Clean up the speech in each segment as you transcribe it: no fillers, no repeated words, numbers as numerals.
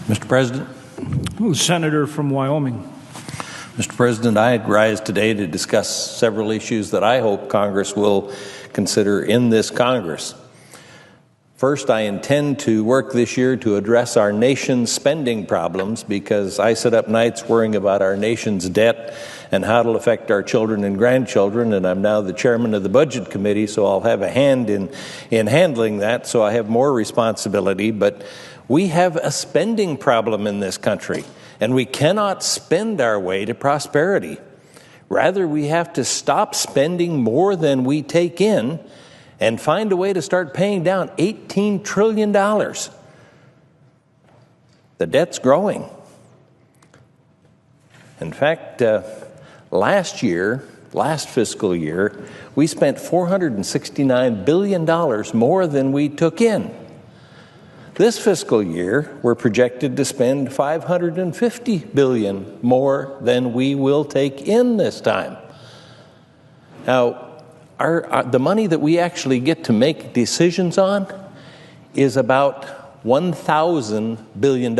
Mr. President. Senator from Wyoming. Mr. President, I rise today to discuss several issues that I hope Congress will consider in this Congress. First, I intend to work this year to address our nation's spending problems because I sit up nights worrying about our nation's debt and how it'll affect our children and grandchildren, and I'm now the chairman of the Budget Committee, so I'll have a hand in handling that, so I have more responsibility. But we have a spending problem in this country, and we cannot spend our way to prosperity. Rather, we have to stop spending more than we take in and find a way to start paying down $18 trillion. The debt's growing. In fact, last fiscal year, we spent $469 billion more than we took in. This fiscal year, we're projected to spend $550 billion more than we will take in this time. Now, the money that we actually get to make decisions on is about $1,000 billion.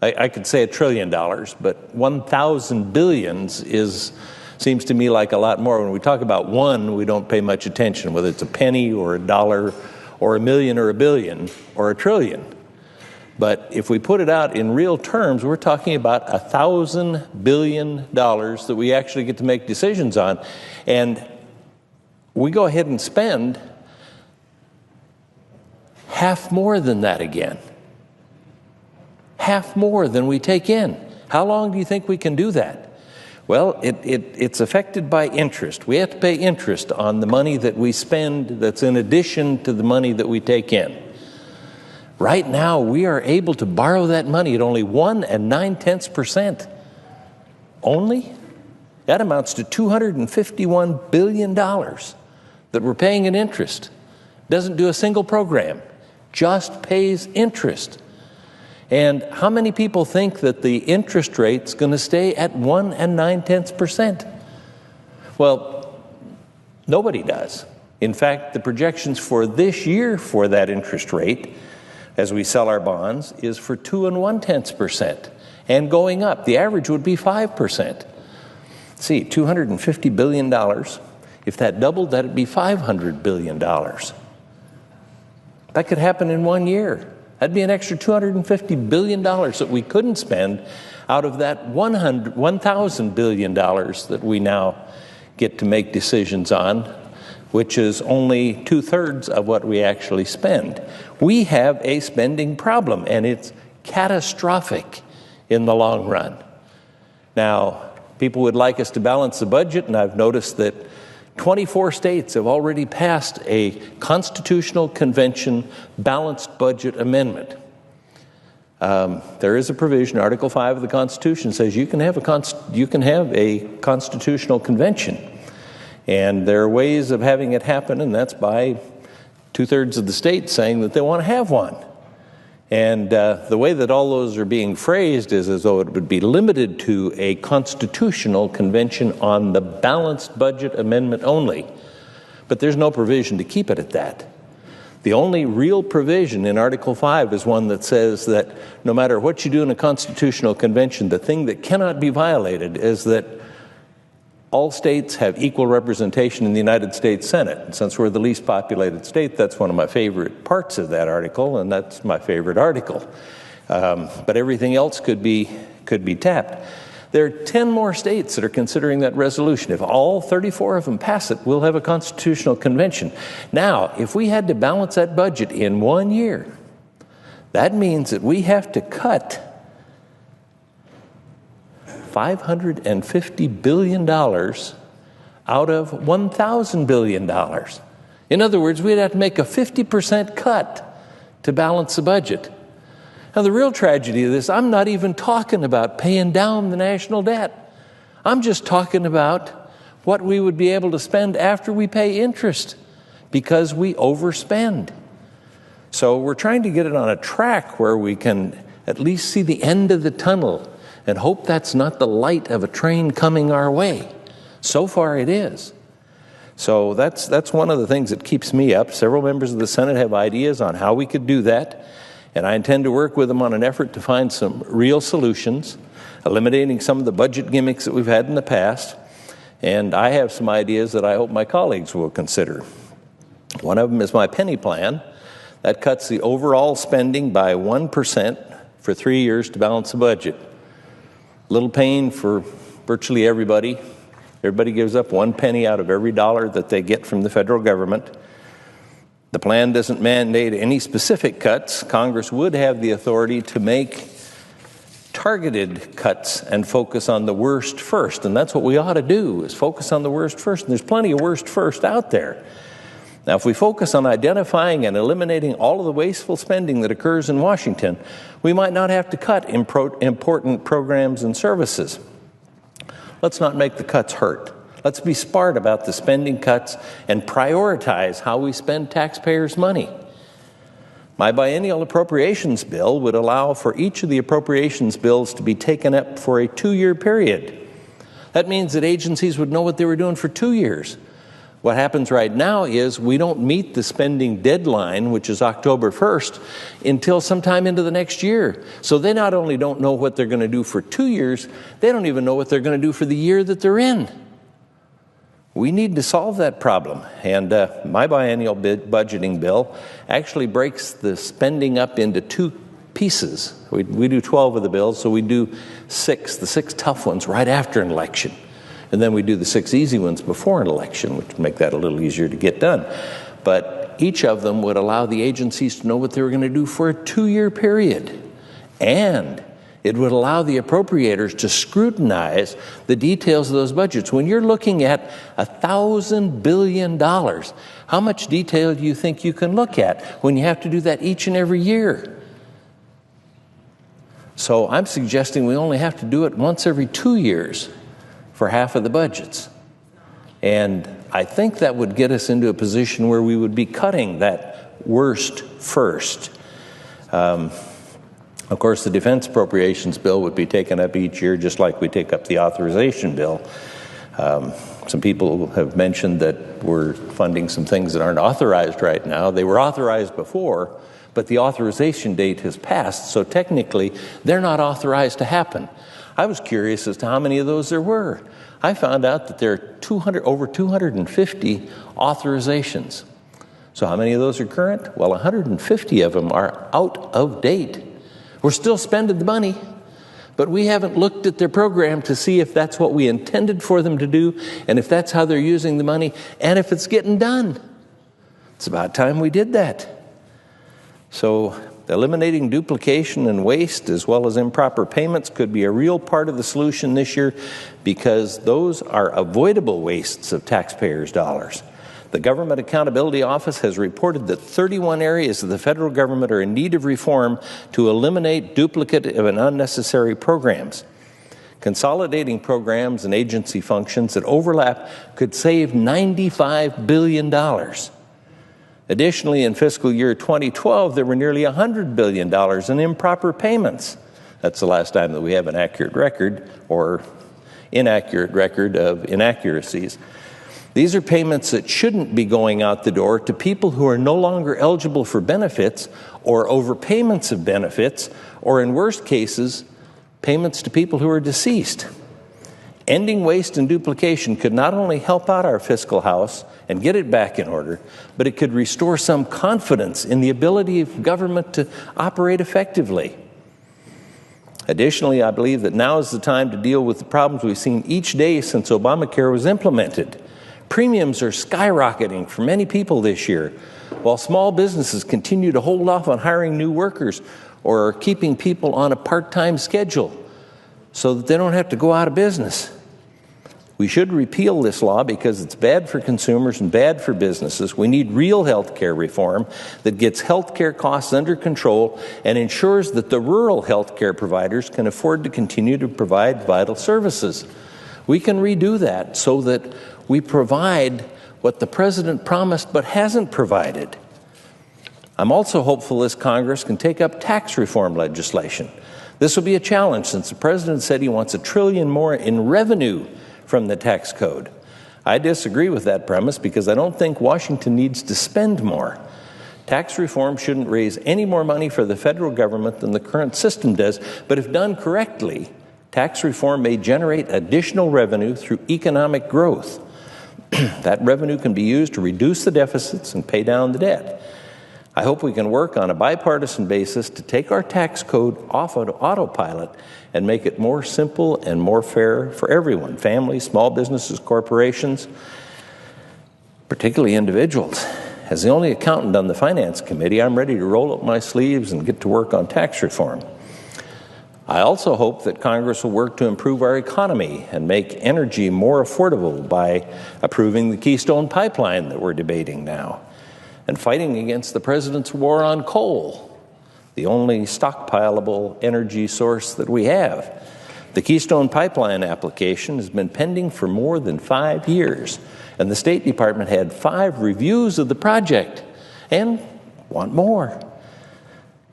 I could say $1 trillion, but 1,000 billions seems to me like a lot more. When we talk about one, we don't pay much attention, whether it's a penny or a dollar or a million or a billion or a trillion. But if we put it out in real terms, we're talking about $1,000 billion that we actually get to make decisions on. And we go ahead and spend half more than that again. Half more than we take in. How long do you think we can do that? Well, it's affected by interest. We have to pay interest on the money that we spend that's in addition to the money that we take in. Right now, we are able to borrow that money at only 1 9/10%. Only? That amounts to $251 billion that we're paying in interest. Doesn't do a single program, just pays interest. And how many people think that the interest rate's going to stay at 1 9/10%? Well, nobody does. In fact, the projections for this year for that interest rate, as we sell our bonds, is for 2 1/10%, and going up. The average would be 5%. See, $250 billion. If that doubled, that'd be $500 billion. That could happen in 1 year. That'd be an extra $250 billion that we couldn't spend out of that $1,000 billion that we now get to make decisions on, which is only 2/3 of what we actually spend. We have a spending problem, and it's catastrophic in the long run. Now, people would like us to balance the budget, and I've noticed that 24 states have already passed a Constitutional Convention balanced budget amendment. There is a provision, Article 5 of the Constitution says you can have a Constitutional Convention. And there are ways of having it happen, and that's by 2/3 of the states saying that they want to have one. And the way that all those are being phrased is as though it would be limited to a constitutional convention on the balanced budget amendment only. But there's no provision to keep it at that. The only real provision in Article 5 is one that says that no matter what you do in a constitutional convention, the thing that cannot be violated is that all states have equal representation in the United States Senate. And since we're the least populated state, that's one of my favorite parts of that article, and that's my favorite article. But everything else could be tapped. There are 10 more states that are considering that resolution. If all 34 of them pass it, we'll have a constitutional convention. Now, if we had to balance that budget in 1 year, that means that we have to cut $550 billion out of $1,000 billion. In other words, we'd have to make a 50% cut to balance the budget. Now, the real tragedy of this, I'm not even talking about paying down the national debt. I'm just talking about what we would be able to spend after we pay interest because we overspend. So we're trying to get it on a track where we can at least see the end of the tunnel and hope that's not the light of a train coming our way. So far it is. So that's one of the things that keeps me up. Several members of the Senate have ideas on how we could do that. And I intend to work with them on an effort to find some real solutions, eliminating some of the budget gimmicks that we've had in the past. And I have some ideas that I hope my colleagues will consider. One of them is my penny plan. That cuts the overall spending by 1% for 3 years to balance the budget. Little pain for virtually everybody. Everybody gives up 1 penny out of every dollar that they get from the federal government. The plan doesn't mandate any specific cuts. Congress would have the authority to make targeted cuts and focus on the worst first. And that's what we ought to do, is focus on the worst first. And there's plenty of worst first out there. Now, if we focus on identifying and eliminating all of the wasteful spending that occurs in Washington, we might not have to cut important programs and services. Let's not make the cuts hurt. Let's be smart about the spending cuts and prioritize how we spend taxpayers' money. My biennial appropriations bill would allow for each of the appropriations bills to be taken up for a 2-year period. That means that agencies would know what they were doing for 2 years. What happens right now is we don't meet the spending deadline, which is October 1st, until sometime into the next year. So they not only don't know what they're going to do for 2 years, they don't even know what they're going to do for the year that they're in. We need to solve that problem. And my biennial budgeting bill actually breaks the spending up into 2 pieces. We do 12 of the bills, so we do 6, the 6 tough ones right after an election. And then we do the 6 easy ones before an election, which would make that a little easier to get done. But each of them would allow the agencies to know what they were going to do for a 2-year period. And it would allow the appropriators to scrutinize the details of those budgets. When you're looking at $1,000 billion, how much detail do you think you can look at when you have to do that each and every year? So I'm suggesting we only have to do it once every 2 years for half of the budgets. And I think that would get us into a position where we would be cutting that worst first. Of course, the defense appropriations bill would be taken up each year, just like we take up the authorization bill. Some people have mentioned that we're funding some things that aren't authorized right now. They were authorized before, but the authorization date has passed, so technically they're not authorized to happen. I was curious as to how many of those there were. I found out that there are over 250 authorizations. So how many of those are current? Well, 150 of them are out of date. We're still spending the money, but we haven't looked at their program to see if that's what we intended for them to do, and if that's how they're using the money, and if it's getting done. It's about time we did that. So eliminating duplication and waste, as well as improper payments, could be a real part of the solution this year, because those are avoidable wastes of taxpayers' dollars. The Government Accountability Office has reported that 31 areas of the federal government are in need of reform to eliminate duplicative and unnecessary programs. Consolidating programs and agency functions that overlap could save $95 billion. Additionally, in fiscal year 2012, there were nearly $100 billion in improper payments. That's the last time that we have an accurate record or inaccurate record of inaccuracies. These are payments that shouldn't be going out the door to people who are no longer eligible for benefits, or overpayments of benefits, or in worst cases, payments to people who are deceased. Ending waste and duplication could not only help out our fiscal house and get it back in order, but it could restore some confidence in the ability of government to operate effectively. Additionally, I believe that now is the time to deal with the problems we've seen each day since Obamacare was implemented. Premiums are skyrocketing for many people this year, while small businesses continue to hold off on hiring new workers or keeping people on a part-time schedule so that they don't have to go out of business. We should repeal this law because it's bad for consumers and bad for businesses. We need real health care reform that gets health care costs under control and ensures that the rural health care providers can afford to continue to provide vital services. We can redo that so that we provide what the president promised but hasn't provided. I'm also hopeful this Congress can take up tax reform legislation. This will be a challenge since the president said he wants $1 trillion more in revenue from the tax code. I disagree with that premise because I don't think Washington needs to spend more. Tax reform shouldn't raise any more money for the federal government than the current system does, but if done correctly, tax reform may generate additional revenue through economic growth. That revenue can be used to reduce the deficits and pay down the debt. I hope we can work on a bipartisan basis to take our tax code off of autopilot and make it more simple and more fair for everyone, families, small businesses, corporations, particularly individuals. As the only accountant on the Finance Committee, I'm ready to roll up my sleeves and get to work on tax reform. I also hope that Congress will work to improve our economy and make energy more affordable by approving the Keystone pipeline that we're debating now, and fighting against the president's war on coal, the only stockpilable energy source that we have. The Keystone pipeline application has been pending for more than 5 years, and the State Department had 5 reviews of the project and want more.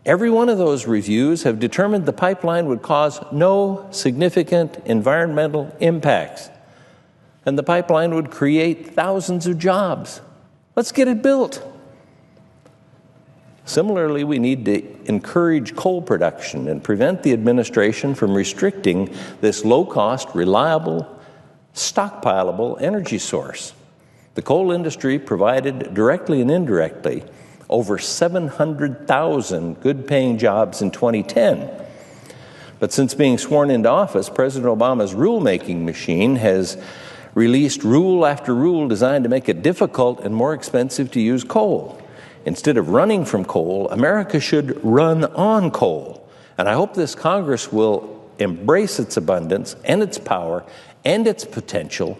Every one of those reviews have determined the pipeline would cause no significant environmental impacts, and the pipeline would create thousands of jobs. Let's get it built. Similarly, we need to encourage coal production and prevent the administration from restricting this low-cost, reliable, stockpilable energy source. The coal industry provided directly and indirectly over 700,000 good-paying jobs in 2010. But since being sworn into office, President Obama's rulemaking machine has released rule after rule designed to make it difficult and more expensive to use coal. Instead of running from coal, America should run on coal. And I hope this Congress will embrace its abundance and its power and its potential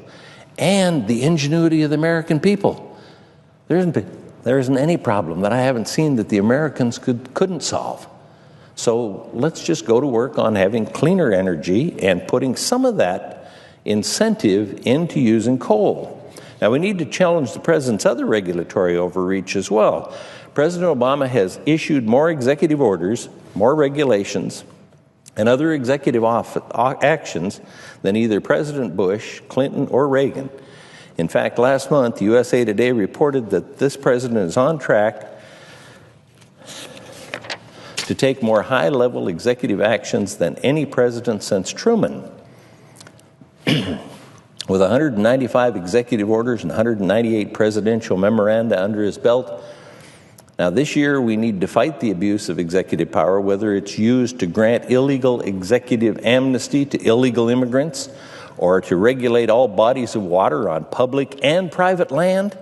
and the ingenuity of the American people. There isn't any problem that I haven't seen that the Americans couldn't solve. So let's just go to work on having cleaner energy and putting some of that incentive into using coal. Now, we need to challenge the president's other regulatory overreach as well. President Obama has issued more executive orders, more regulations, and other executive actions than either President Bush, Clinton, or Reagan. In fact, last month, USA Today reported that this president is on track to take more high-level executive actions than any president since Truman. With 195 executive orders and 198 presidential memoranda under his belt. Now, this year, we need to fight the abuse of executive power, whether it's used to grant illegal executive amnesty to illegal immigrants, or to regulate all bodies of water on public and private land,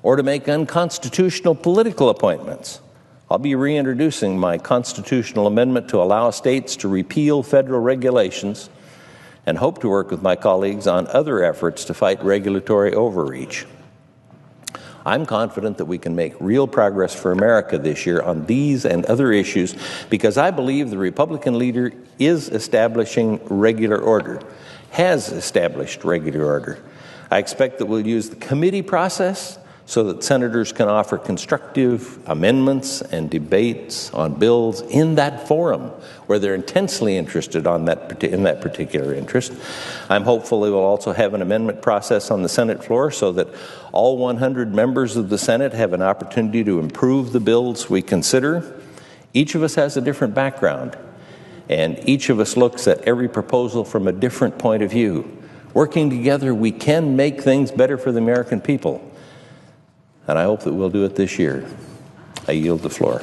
or to make unconstitutional political appointments. I'll be reintroducing my constitutional amendment to allow states to repeal federal regulations, and hope to work with my colleagues on other efforts to fight regulatory overreach. I'm confident that we can make real progress for America this year on these and other issues because I believe the Republican leader is establishing regular order, has established regular order. I expect that we'll use the committee process so that senators can offer constructive amendments and debates on bills in that forum where they're intensely interested in that particular interest. I'm hopeful they will also have an amendment process on the Senate floor so that all 100 members of the Senate have an opportunity to improve the bills we consider. Each of us has a different background, and each of us looks at every proposal from a different point of view. Working together, we can make things better for the American people. And I hope that we'll do it this year. I yield the floor.